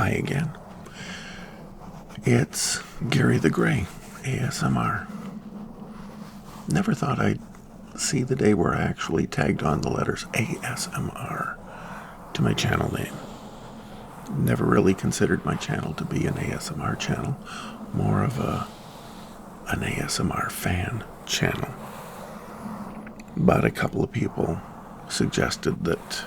Hi again. It's Gary the Gray, ASMR. Never thought I'd see the day where I actually tagged on the letters ASMR to my channel name. Never really considered my channel to be an ASMR channel, more of an ASMR fan channel. But a couple of people suggested that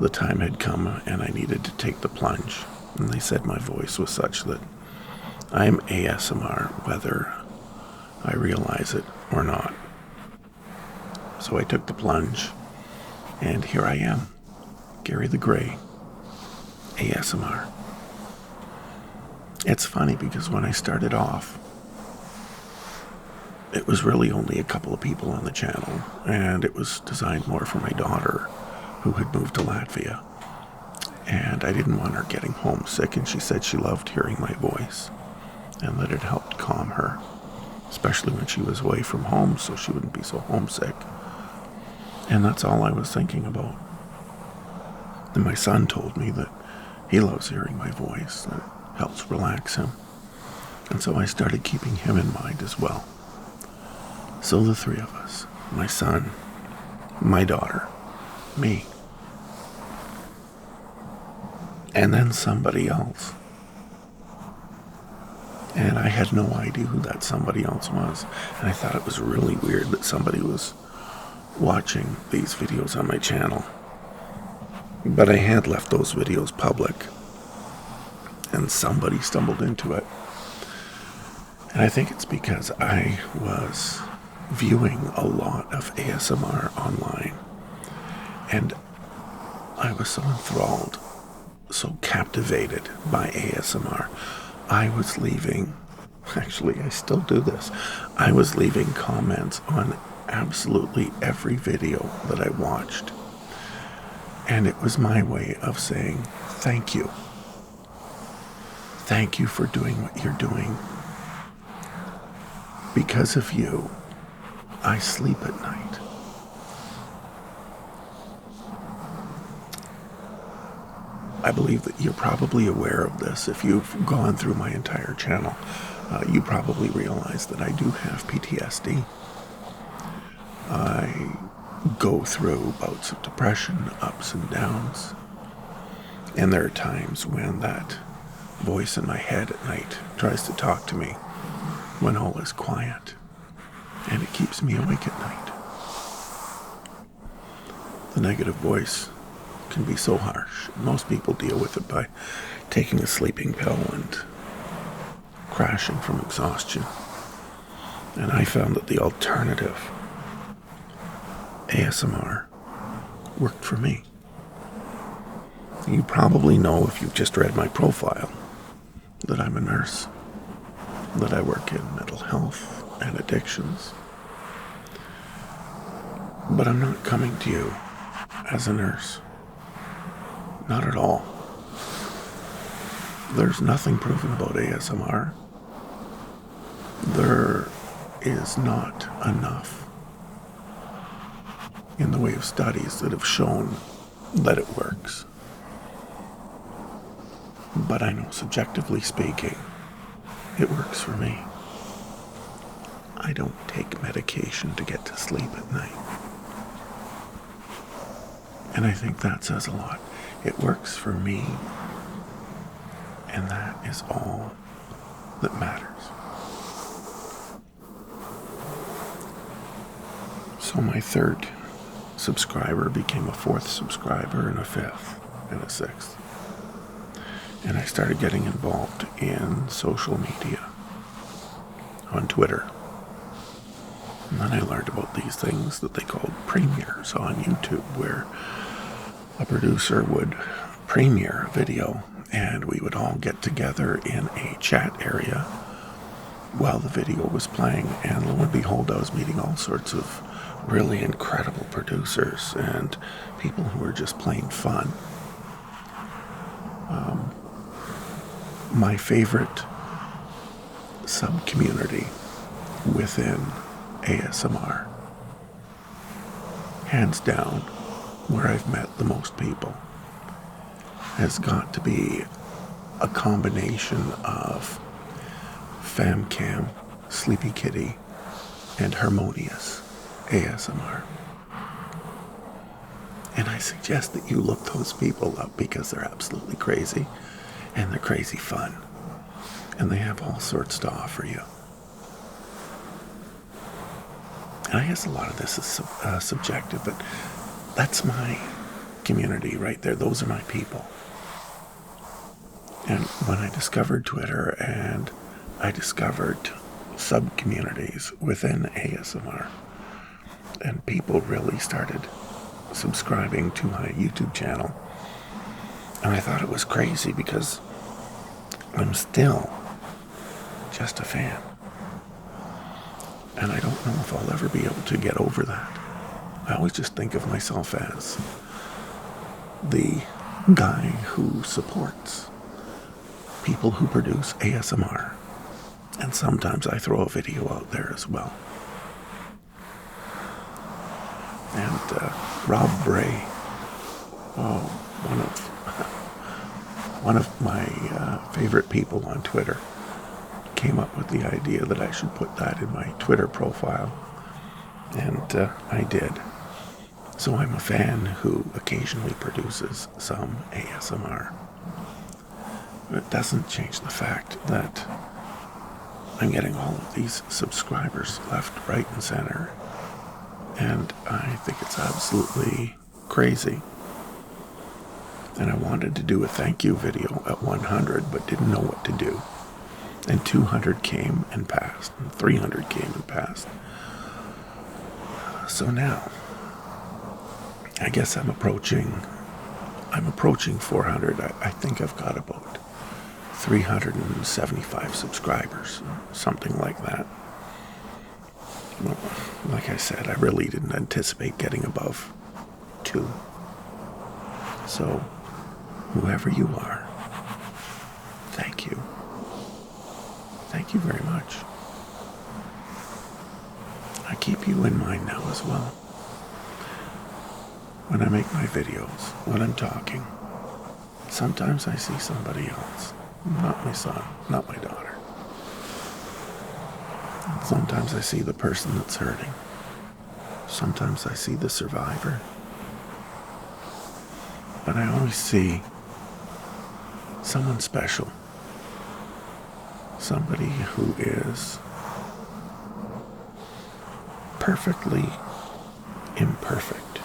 the time had come and I needed to take the plunge. And they said my voice was such that I'm ASMR whether I realize it or not. So I took the plunge, and here I am, Gary the Gray, ASMR. It's funny because when I started off, it was really only a couple of people on the channel, and it was designed more for my daughter, who had moved to Latvia. And I didn't want her getting homesick, and she said she loved hearing my voice and that it helped calm her, especially when she was away from home, so she wouldn't be so homesick. And that's all I was thinking about. And my son told me that he loves hearing my voice, that it helps relax him. And so I started keeping him in mind as well. So the three of us, my son, my daughter, me, and then somebody else. And I had no idea who that somebody else was. And I thought it was really weird that somebody was watching these videos on my channel. But I had left those videos public, and somebody stumbled into it. And I think it's because I was viewing a lot of ASMR online. And I was so enthralled, so captivated by ASMR. I was leaving, actually I still do this, I was leaving comments on absolutely every video that I watched. And it was my way of saying thank you. Thank you for doing what you're doing. Because of you, I sleep at night. I believe that you're probably aware of this. If you've gone through my entire channel, you probably realize that I do have PTSD. I go through bouts of depression, ups and downs. And there are times when that voice in my head at night tries to talk to me when all is quiet. And it keeps me awake at night. The negative voice can be so harsh. Most people deal with it by taking a sleeping pill and crashing from exhaustion. And I found that the alternative, ASMR, worked for me. You probably know, if you've just read my profile, that I'm a nurse, that I work in mental health and addictions. But I'm not coming to you as a nurse. Not at all. There's nothing proven about ASMR. There is not enough in the way of studies that have shown that it works. But I know, subjectively speaking, it works for me. I don't take medication to get to sleep at night. And I think that says a lot. It works for me, and that is all that matters. So my third subscriber became a fourth subscriber, and a fifth, and a sixth. And I started getting involved in social media, on Twitter. And then I learned about these things that they called premieres on YouTube, where a producer would premiere a video, and we would all get together in a chat area while the video was playing. And lo and behold, I was meeting all sorts of really incredible producers and people who were just plain fun. My favorite sub-community within ASMR, hands down, where I've met the most people, has got to be a combination of Famcam, Sleepy Kitty, and Harmonious ASMR. And I suggest that you look those people up because they're absolutely crazy and they're crazy fun. And they have all sorts to offer you. And I guess a lot of this is subjective, but that's my community right there. Those are my people. And when I discovered Twitter and I discovered sub-communities within ASMR, and people really started subscribing to my YouTube channel, and I thought it was crazy because I'm still just a fan. And I don't know if I'll ever be able to get over that. I always just think of myself as the guy who supports people who produce ASMR. And sometimes I throw a video out there as well. And Rob Bray, one of my favorite people on Twitter, came up with the idea that I should put that in my Twitter profile. And I did. So I'm a fan who occasionally produces some ASMR. It doesn't change the fact that I'm getting all of these subscribers left, right, and center. And I think it's absolutely crazy. And I wanted to do a thank you video at 100, but didn't know what to do. And 200 came and passed, and 300 came and passed. So now, I guess I'm approaching 400. I think I've got about 375 subscribers, something like that. Well, like I said, I really didn't anticipate getting above 2. So, whoever you are, thank you. Thank you very much. I keep you in mind now as well. When I make my videos, when I'm talking, sometimes I see somebody else. Not my son, not my daughter. And sometimes I see the person that's hurting. Sometimes I see the survivor. But I always see someone special. Somebody who is perfectly imperfect.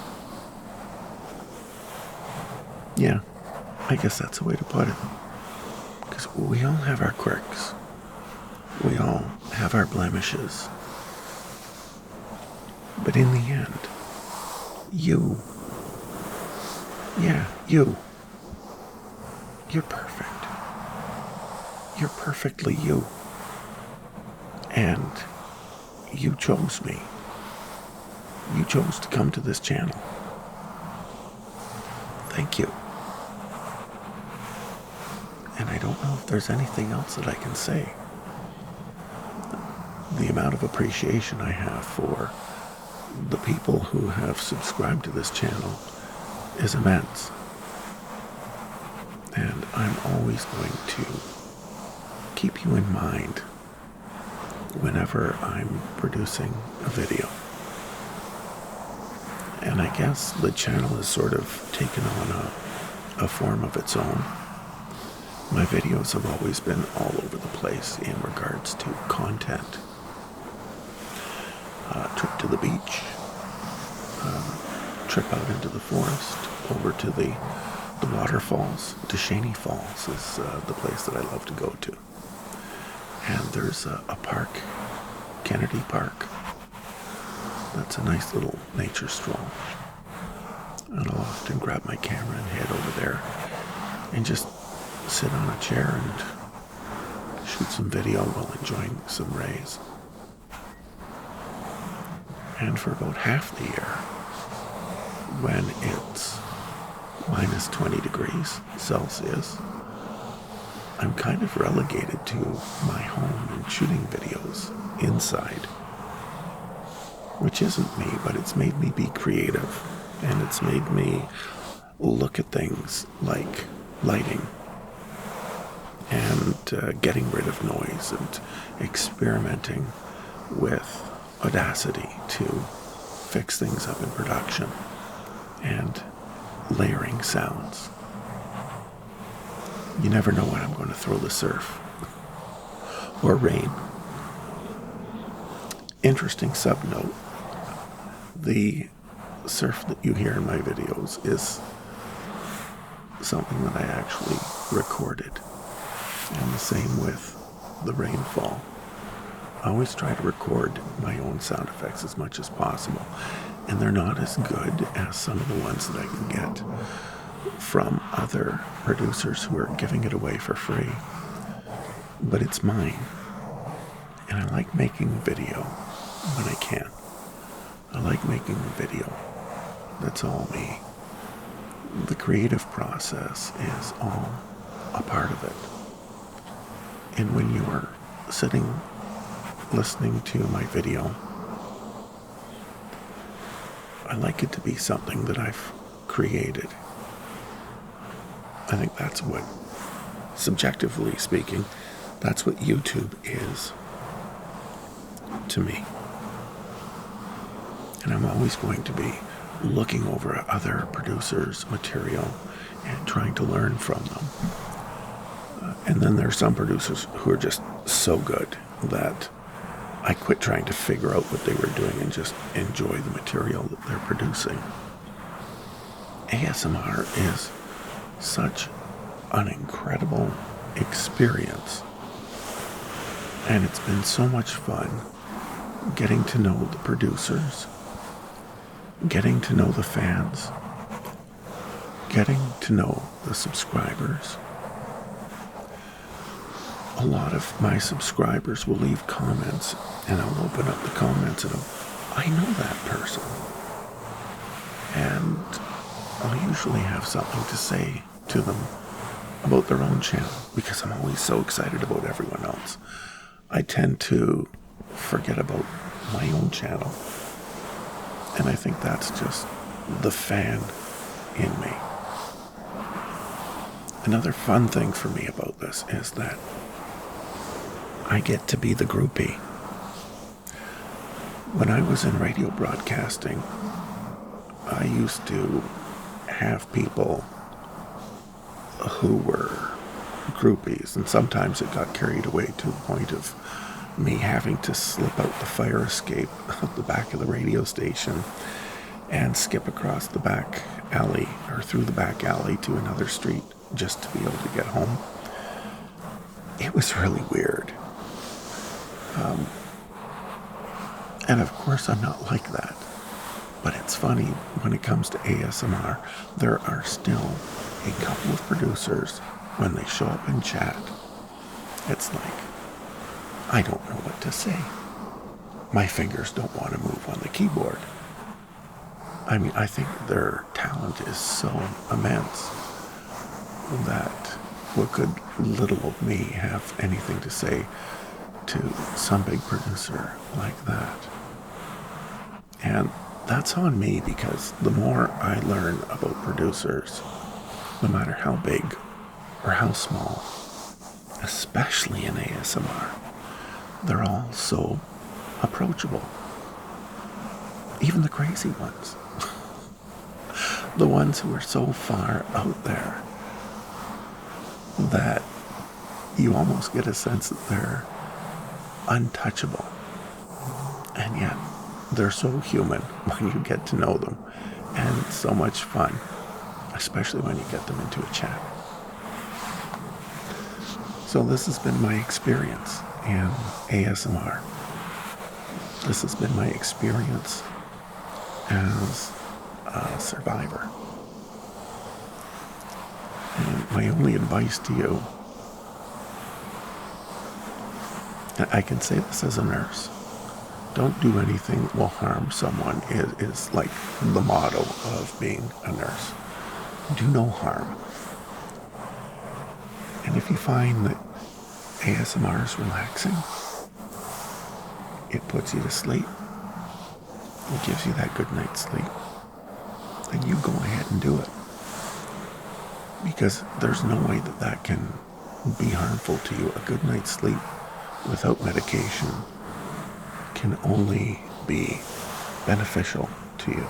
Yeah, I guess that's the way to put it. Because we all have our quirks. We all have our blemishes. But in the end, you're perfect. You're perfectly you. And you chose me. You chose to come to this channel. Thank you. And I don't know if there's anything else that I can say. The amount of appreciation I have for the people who have subscribed to this channel is immense. And I'm always going to keep you in mind whenever I'm producing a video. And I guess the channel has sort of taken on a form of its own. My videos have always been all over the place in regards to content. Trip to the beach, trip out into the forest, over to the waterfalls. Descheny Falls is the place that I love to go to. And there's a park, Kennedy Park. That's a nice little nature stroll. And I'll often grab my camera and head over there and just sit on a chair and shoot some video while enjoying some rays. And for about half the year, when it's minus 20 degrees Celsius, I'm kind of relegated to my home and shooting videos inside. Which isn't me, but it's made me be creative. And it's made me look at things like lighting and getting rid of noise and experimenting with Audacity to fix things up in production and layering sounds. You never know when I'm going to throw the surf or rain. Interesting sub note, the surf that you hear in my videos is something that I actually recorded, and the same with the rainfall. I always try to record my own sound effects as much as possible, and they're not as good as some of the ones that I can get from other producers who are giving it away for free. But it's mine, and I like making video when I can. I like making a video. That's all me. The creative process is all a part of it. And when you are sitting listening to my video, I like it to be something that I've created. I think that's what, subjectively speaking, that's what YouTube is to me. And I'm always going to be looking over other producers' material and trying to learn from them. And then there are some producers who are just so good that I quit trying to figure out what they were doing and just enjoy the material that they're producing. ASMR is such an incredible experience, and it's been so much fun getting to know the producers, getting to know the fans, getting to know the subscribers. A lot of my subscribers will leave comments, and I'll open up the comments and I know that person. And I'll usually have something to say to them about their own channel, because I'm always so excited about everyone else. I tend to forget about my own channel, and I think that's just the fan in me. Another fun thing for me about this is that I get to be the groupie. When I was in radio broadcasting, I used to have people who were groupies, and sometimes it got carried away to the point of me having to slip out the fire escape out the back of the radio station and skip across the back alley or through the back alley to another street just to be able to get home. It was really weird. And of course I'm not like that. But it's funny, when it comes to ASMR, there are still a couple of producers, when they show up in chat, it's like, I don't know what to say. My fingers don't want to move on the keyboard. I mean, I think their talent is so immense that what could little of me have anything to say to some big producer like that? And that's on me, because the more I learn about producers, no matter how big or how small, especially in ASMR, they're all so approachable. Even the crazy ones. The ones who are so far out there that you almost get a sense that they're untouchable. And yet, they're so human when you get to know them, and so much fun, especially when you get them into a chat. So this has been my experience in ASMR. This has been my experience as a survivor. And my only advice to you, and I can say this as a nurse, don't do anything that will harm someone, is like the motto of being a nurse. Do no harm. And if you find that ASMR is relaxing, it puts you to sleep, it gives you that good night's sleep, then you go ahead and do it. Because there's no way that can be harmful to you. A good night's sleep without medication can only be beneficial to you.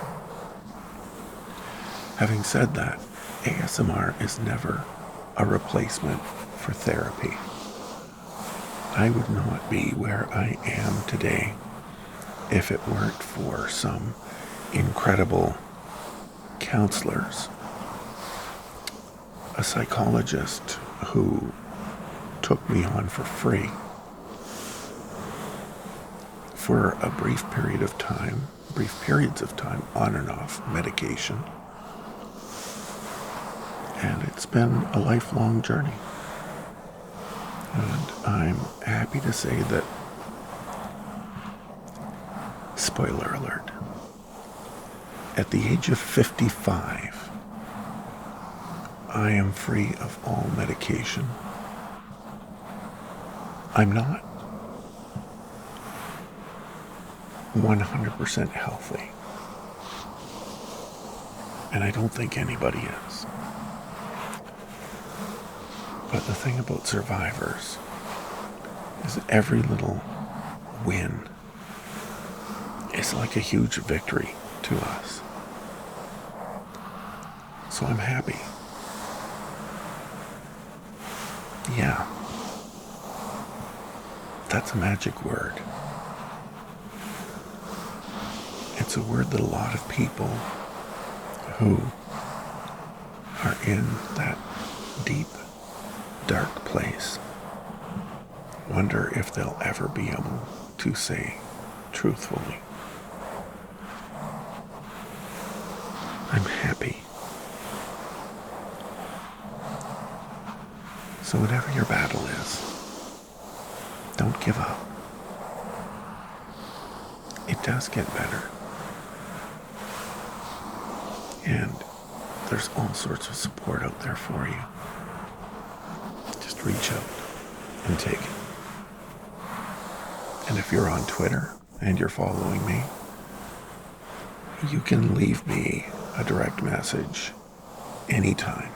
Having said that, ASMR is never a replacement for therapy. I would not be where I am today if it weren't for some incredible counselors. A psychologist who took me on for free for a brief periods of time, on and off medication. And it's been a lifelong journey. And I'm happy to say that, spoiler alert, at the age of 55, I am free of all medication. I'm not 100% healthy. And I don't think anybody is. But the thing about survivors is every little win is like a huge victory to us. So I'm happy. Yeah. That's a magic word. It's a word that a lot of people who are in that deep, dark place wonder if they'll ever be able to say truthfully. I'm happy. So whatever your battle is, don't give up. It does get better. And there's all sorts of support out there for you. Just reach out and take it. And if you're on Twitter and you're following me, you can leave me a direct message anytime.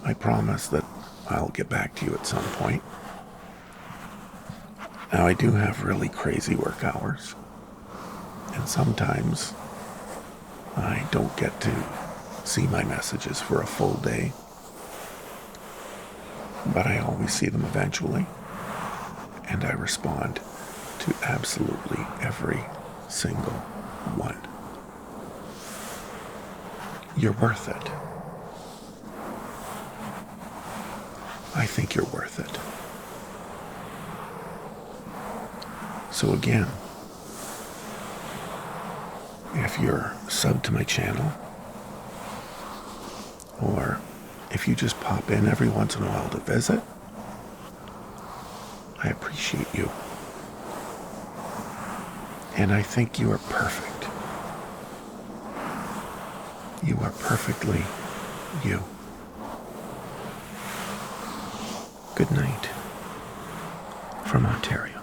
I promise that I'll get back to you at some point. Now, I do have really crazy work hours, and sometimes I don't get to see my messages for a full day, but I always see them eventually, and I respond to absolutely every single one. You're worth it. I think you're worth it. So again, if you're subbed to my channel, or if you just pop in every once in a while to visit, I appreciate you. And I think you are perfect. You are perfectly you. Good night from Ontario.